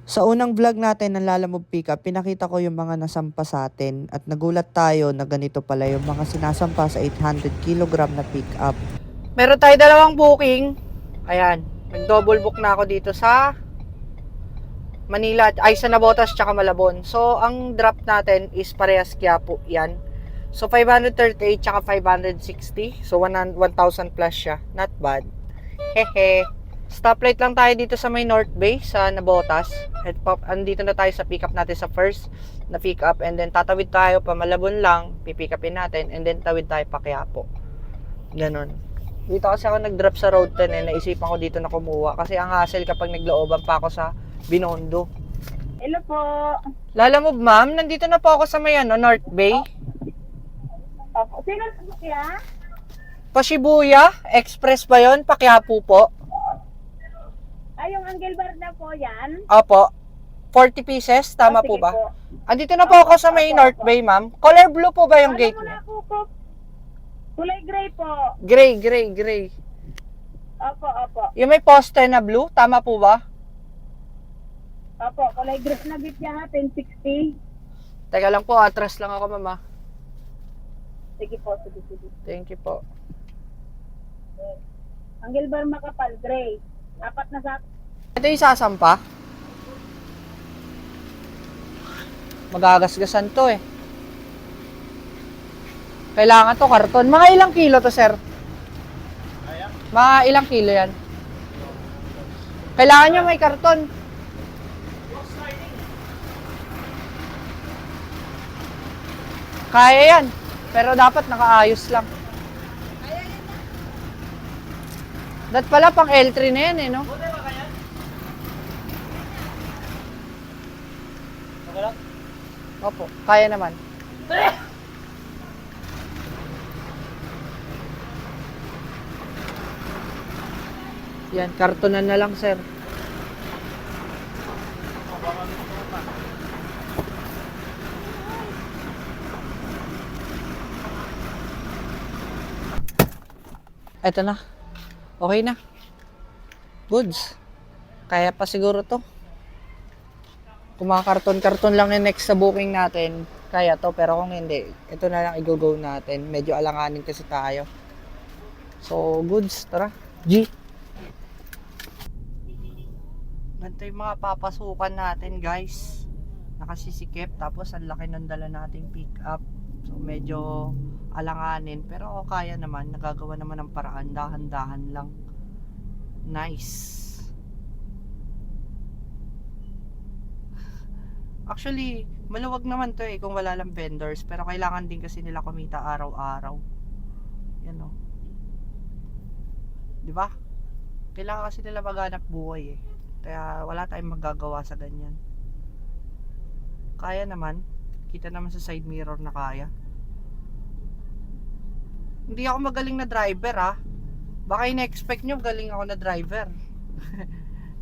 Sa unang vlog natin ng Lalamove Pickup, pinakita ko yung mga nasampa sa atin at nagulat tayo na ganito pala yung mga sinasampa sa 800 kilogram na pickup. Meron tayo dalawang booking. Ayan, nag-double book na ako dito sa Manila, ay sa Navotas tsaka Malabon. So, ang drop natin is parehas Quiapo yan. So, 538 tsaka 560. So, 1,000 plus siya. Not bad. Hehe. Stoplight lang tayo dito sa may North Bay sa Navotas. Andito na tayo sa pick-up natin sa first na pick-up. And then, tatawid tayo pa Malabon lang. Pipick-upin natin. And then, tawid tayo pa Quiapo. Ganon. Dito kasi ako nag-drop sa Road 10 eh. Naisipan ko dito na kumuha. Kasi ang hassle kapag naglooban pa ako sa Binondo. Hello po. Lalamove, ma'am. Nandito na po ako sa may North Bay. Opo. Sino po kaya? Pa Shibuya. Express ba yun? Pa Quiapo po. Ay, yung Angel Bar na po yan. Opo. 40 pieces. Tama po Sige ba? po. Andito na po ako sa may North Bay, ma'am. Color blue po ba yung Ano gate mo niyo? na po? Kulay gray po. Gray, gray, gray. Opo, opo. Yung may poster na blue. Tama po ba? Opo, kulay gray na bit niya ha, 1060. Teka lang po. Atras lang ako, mama. Sige po, sige, sige. Thank you po. Angel Bar makapal, gray. Apat na sa... Ito yung sasampa. Magagasgasan to eh. Kailangan to karton. Mga ilang kilo to, sir? Mga ilang kilo yan? Kailangan nyo may karton. Kaya yan. Pero dapat nakaayos lang. Dat pala pang L3 na yan eh, no? Opo, kaya naman. Yan, kartonan na lang, sir. Eto na. Okay na. Goods. Kaya pa siguro to. Kung mga karton-karton lang yung next sa booking natin, kaya to. Pero kung hindi, ito na lang i-go natin. Medyo alanganin kasi tayo. So, goods. Tara. G. Ganito yung mga papasukan natin, guys. Nakasisikip. Tapos, ang laki ng dala nating pick up. So, medyo alanganin. Pero, kaya naman. Nagagawa naman ng paraan. Dahan-dahan lang. Nice. Actually, maluwag naman to eh kung wala lang vendors. Pero kailangan din kasi nila kumita araw-araw. Yan o. Diba? Kailangan kasi nila maghanap buhay eh. Kaya wala tayong magagawa sa ganyan. Kaya naman. Kita naman sa side mirror na kaya. Hindi ako magaling na driver ah. Baka in-expect nyo galing ako na driver.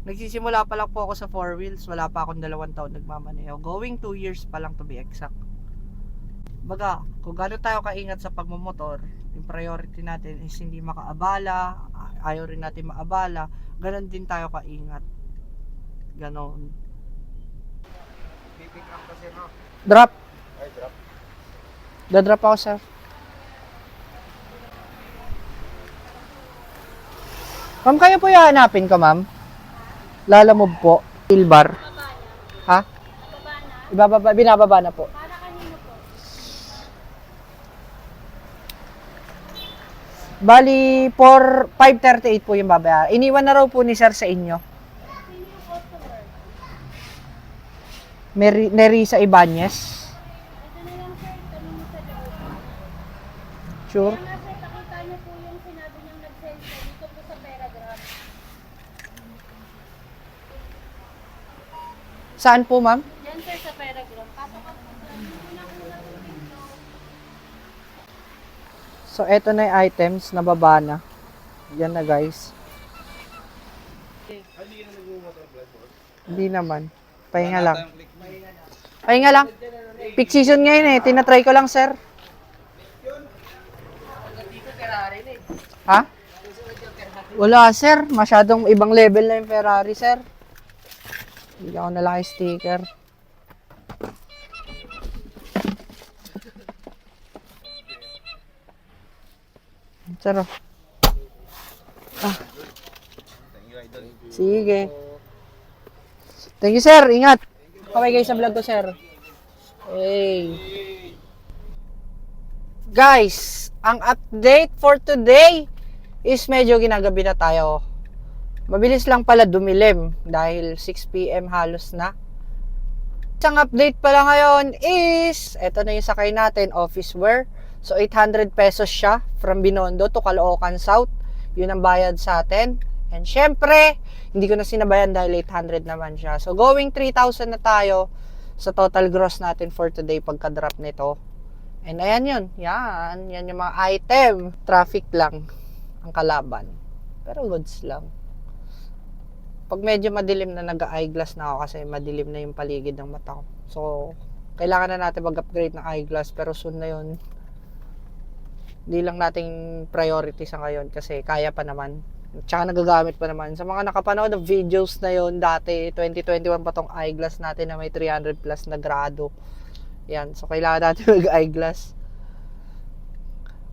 Nagsisimula pa lang po ako sa 4 wheels. Wala pa akong 2 taon nagmamaneho. Going 2 years pa lang to be exact. Baga, kung gano'n tayo kaingat sa pagmumotor, yung priority natin is hindi makaabala, ayaw rin natin maabala, gano'n din tayo kaingat. Gano'n. Pipick up kasi no? Drop. Ay, drop. Dadrop ako, sir. Ma'am, kayo po yung hanapin ko, ma'am? Lalamove po. Silbar. Ha? Ibababa, binababa na po. Para kanino po? Bali, 538 po yung babayaran. Iniwan na raw po ni sir sa inyo. Sino yung customer? Nerisa Ibanez. Ito na lang sir, kanino sa loob. Sure. Kaya nga sir, pakita niyo po yung sinabi niyang nag-send siya dito po sa paragraph. Saan po, ma'am? Yan sir sa paragraph. Pasok ka po sir. Hindi na po na po dito. So, eto na yung items na baba na. Yan na, guys. Hindi naman. Pahinga lang. Pahinga lang. Peak season ngayon eh. Tinatry ko lang, sir. Ha? Wala, sir. Masyadong ibang level na yung Ferrari, sir. Bigyan ko na lang yung sticker. Sir, oh. Ah. Sige. Thank you, sir. Ingat. Okay guys, sa vlog ko, sir. Hey. Guys, ang update for today is medyo ginagabi na tayo. Mabilis lang pala dumilim dahil 6 PM halos na. Isang update pala ngayon is, eto na yung sakay natin, office wear. So, 800 pesos siya from Binondo to Caloocan South. Yun ang bayad sa atin. And syempre, hindi ko na sinabayan dahil 800 naman siya. So, going 3,000 na tayo sa total gross natin for today pagka-drop nito. And ayan yun. Yan yung mga item. Traffic lang ang kalaban. Pero goods lang. Pag medyo madilim na nag-eyeglass na ako kasi madilim na yung paligid ng mata ko. So, kailangan na natin mag-upgrade ng eyeglass pero soon na yun. Hindi lang nating priority sa ngayon kasi kaya pa naman. Tsaka nagagamit pa naman. Sa mga nakapanood ng videos na yun dati, 2021 pa tong eyeglass natin na may 300 plus na grado. Yan. So, kailangan natin mag-eyeglass.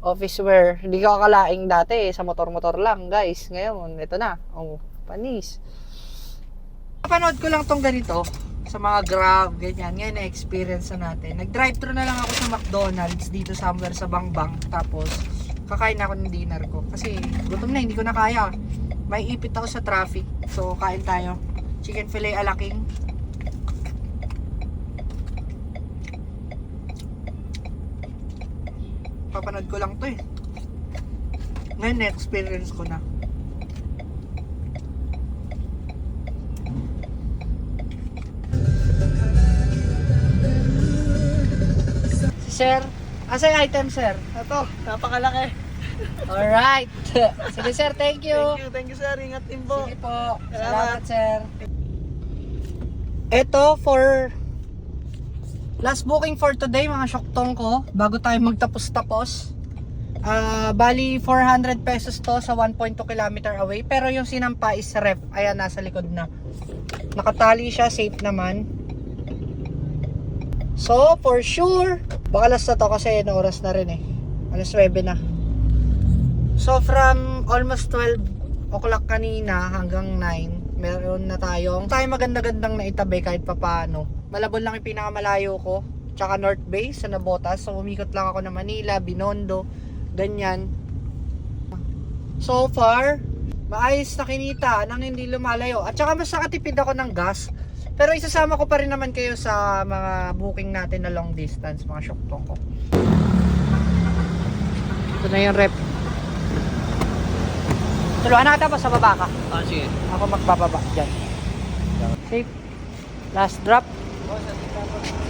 Office wear. Hindi ko akalaing dati sa motor-motor lang, guys. Ngayon, ito na. Oh, panis. Napanood ko lang tong ganito sa mga Grab, ganyan. Ngayon na-experience na natin. Nag-drive-thru na lang ako sa McDonald's dito somewhere sa Bangbang. Tapos, kakain ako ng dinner ko. Kasi, gutom na, hindi ko na kaya. May ipit ako sa traffic. So, kain tayo. Chicken fillet ala king. Papanood ko lang to eh. Ngayon na-experience ko na. Sir, asa yung item, sir? Ito, napakalaki. Alright. Sige, sir, thank you. Thank you sir. Ingat din po. Sige po. Salamat. Salamat, sir. Ito for last booking for today, mga syoktong ko. Bago tayo magtapos-tapos. Bali, 400 pesos to sa 1.2 kilometer away. Pero yung sinampa is ref. Ayan, nasa likod na. Nakatali siya, safe naman. So, for sure, baka last na to kasi na oras na rin eh. Alas 9 na. So, from almost 12 o'clock kanina hanggang 9, meron na tayo maganda-gandang naitabi kahit papano. Malabon lang yung pinakamalayo ko. Tsaka North Bay sa Nabotas. So, umikot lang ako na Manila, Binondo, ganyan. So far, maayos na kinita nang hindi lumalayo. At saka mas nakatipid ako ng gas. Pero isasama ko pa rin naman kayo sa mga booking natin na long distance, mga syoktong ko. Ito na yung rep. Tuluan na kita pa sa baba ka. Sige. Ako magbababa dyan. Safe. Last drop.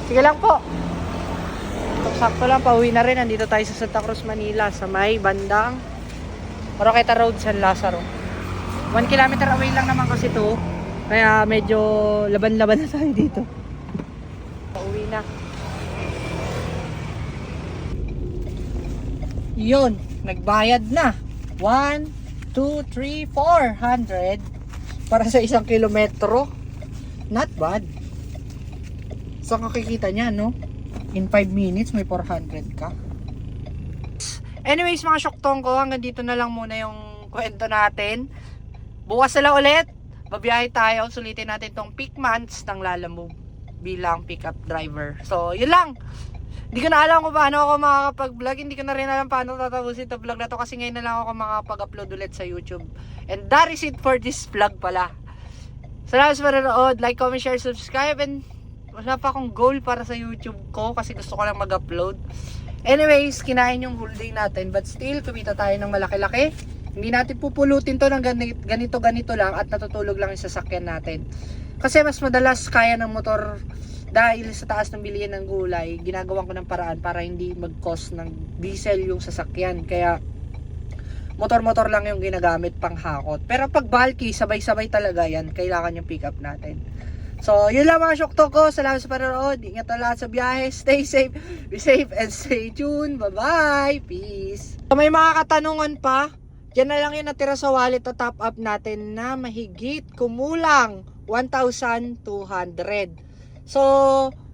Sige lang po. Sakto lang, pauwi na rin. Nandito tayo sa Santa Cruz, Manila. Sa may bandang Oroqueta Road, San Lazaro. 1 kilometer away lang naman kasi to. Kaya medyo laban-laban na tayo dito. Pauwi na. Yun, nagbayad na. 1, 2, 3, 400 para sa 1 kilometro. Not bad. So kakikita niya, no? In 5 minutes may 400 ka. Anyways, mga syoktong ko, hanggang dito na lang muna yung kwento natin. Bukas na lang ulit, babiyahe tayo. Sulitin natin tong peak months ng Lalamove bilang pickup driver. So, yun lang. Hindi ko na alam kung paano ako makakapag-vlog. Hindi ko na rin alam paano tatapusin itong vlog na to kasi ngayon na lang ako makakapag-upload ulit sa YouTube. And that is it for this vlog pala. Salamat sa panonood. Like, comment, share, subscribe. And wala pa akong goal para sa YouTube ko kasi gusto ko lang mag-upload. Anyways, kinain yung whole day natin. But still, kumita tayo ng malaki-laki. Hindi natin pupulutin to ng ganito-ganito lang at natutulog lang yung sasakyan natin. Kasi mas madalas kaya ng motor dahil sa taas ng bilihan ng gulay. Ginagawan ko ng paraan para hindi mag-cost ng diesel yung sasakyan. Kaya motor-motor lang yung ginagamit pang hakot. Pero pag bulky, sabay-sabay talaga yan. Kailangan yung pick up natin. So, yun lang mga syokto ko. Salamat sa panonood. Ingat na lahat sa biyahe. Stay safe, be safe, and stay tuned. Bye-bye. Peace. So, may mga katanungan pa. Yan na lang yung natira sa wallet na top up natin na mahigit kumulang 1,200. So,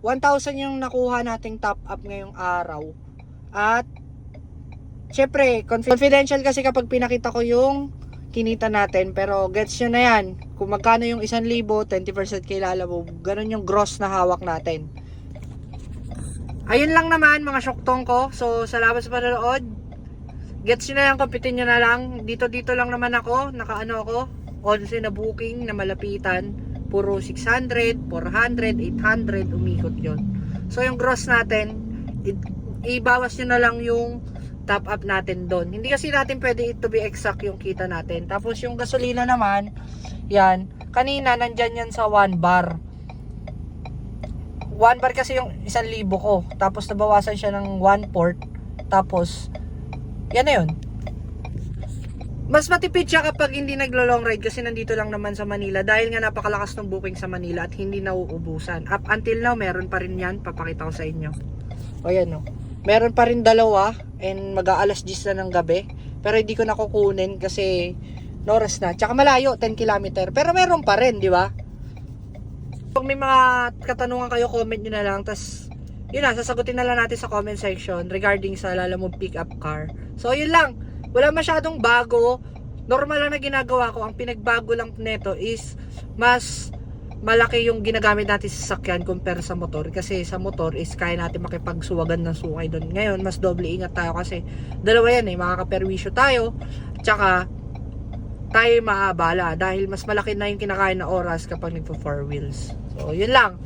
1,000 yung nakuha nating top up ngayong araw. At, syempre, confidential kasi kapag pinakita ko yung kinita natin. Pero, gets nyo na yan. Kung magkano yung 1,000, 20% kay Lalamove. Ganun yung gross na hawak natin. Ayun lang naman, mga syoktong ko. So, salamat sa panonood. Gets nyo na yan, kumpitin nyo na lang. Dito lang naman ako. Nakaano ako. 11 na booking na malapitan. Puro 600, 400, 800. Umikot yon. So, yung gross natin, ibawas nyo na lang yung top up natin doon. Hindi kasi natin pwede to be exact yung kita natin. Tapos, yung gasolina naman, yan. Kanina, nandyan yan sa 1 bar. 1 bar kasi yung 1,000 ko. Tapos nabawasan siya ng 1/4. Tapos, yan na yun. Mas matipid siya kapag hindi naglo-long ride kasi nandito lang naman sa Manila. Dahil nga napakalakas ng booking sa Manila at hindi nauubusan. Up until now, meron pa rin yan. Papakita ko sa inyo. O yan o. Meron pa rin dalawa. And mag-aalas 10 na ng gabi. Pero hindi ko nakukunin kasi oras na. Tsaka malayo, 10 km. Pero meron pa rin, di ba? Kung may mga katanungan kayo, comment nyo na lang. Tapos, yun na, sasagutin na lang natin sa comment section regarding sa Lalamove pickup car. So, yun lang. Wala masyadong bago. Normal lang na ginagawa ko. Ang pinagbago lang neto is mas malaki yung ginagamit natin sa sasakyan compare sa motor. Kasi sa motor is kaya natin makipagsuwagan ng sukay doon. Ngayon, mas doble ingat tayo kasi dalawa yan makakaperwisyo tayo. Tsaka, tayo maabala dahil mas malaki na yung kinakain na oras kapag nagpo 4 wheels. So, yun lang.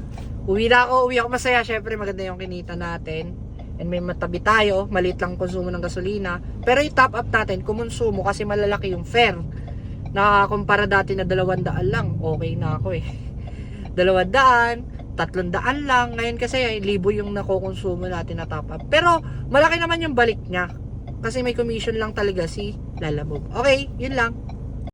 Uwi ako masaya. Syempre, maganda yung kinita natin. And may matabi tayo. Maliit lang konsumo ng gasolina. Pero yung top up natin, kumonsumo kasi malalaki yung fare. Nakakumpara dati na 200 lang. Okay na ako eh. 200, 300 lang. Ngayon kasi 1,000 yung nakukonsumo natin na top up. Pero malaki naman yung balik niya. Kasi may commission lang talaga si Lalamove. Okay, yun lang.